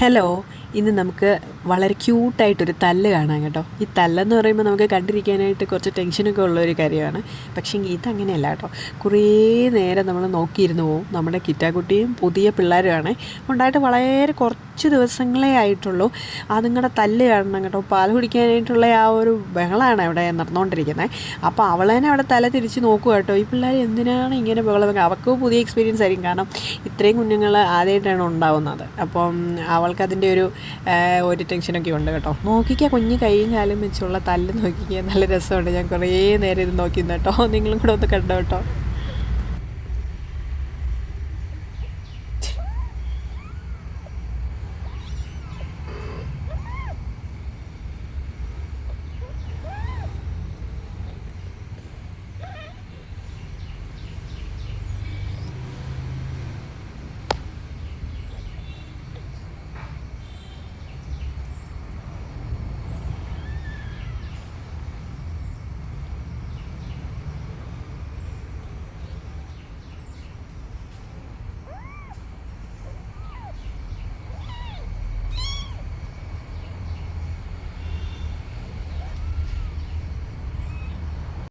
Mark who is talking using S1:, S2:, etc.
S1: Hello, ഇന്ന് നമുക്ക് വളരെ ക്യൂട്ടായിട്ടൊരു തല്ല് കാണാം കേട്ടോ. ഈ തല്ലെന്ന് പറയുമ്പോൾ നമുക്ക് കണ്ടിരിക്കാനായിട്ട് കുറച്ച് ടെൻഷനൊക്കെ ഉള്ളൊരു കാര്യമാണ്. പക്ഷേ ഇതങ്ങനെയല്ല കേട്ടോ. കുറേ നേരം നമ്മൾ നോക്കിയിരുന്നു പോവും. നമ്മുടെ കിറ്റാക്കുട്ടിയും പുതിയ പിള്ളേരുമാണ് ഉണ്ടായിട്ട് വളരെ കുറച്ച് ദിവസങ്ങളേ ആയിട്ടുള്ളൂ. അതുങ്ങളുടെ തല്ല് കാണണം കേട്ടോ. പാൽ കുടിക്കാനായിട്ടുള്ള ആ ഒരു ബഹളമാണ് അവിടെ നടന്നുകൊണ്ടിരിക്കുന്നത്. അപ്പോൾ അവൾ തന്നെ അവിടെ തല തിരിച്ച് നോക്കുക കേട്ടോ. ഈ പിള്ളേർ എന്തിനാണ് ഇങ്ങനെ ബഹളം വെക്കുക? അവർക്ക് പുതിയ എക്സ്പീരിയൻസ് ആയിരിക്കും, കാരണം ഇത്രയും കുഞ്ഞുങ്ങൾ ആദ്യമായിട്ടാണ് ഉണ്ടാവുന്നത്. അപ്പം അവൾക്കതിൻ്റെ ഒരു ടെൻഷനൊക്കെ ഉണ്ട് കേട്ടോ. നോക്കിക്കുക, കുഞ്ഞ് കൈയും കാലും വെച്ചുള്ള തല്ല് നോക്കിക്കുക, നല്ല രസമുണ്ട്. ഞാൻ കുറേ നേരം ഇത് നോക്കി കേട്ടോ. നിങ്ങളും കൂടെ ഒന്ന് കണ്ടോ കേട്ടോ.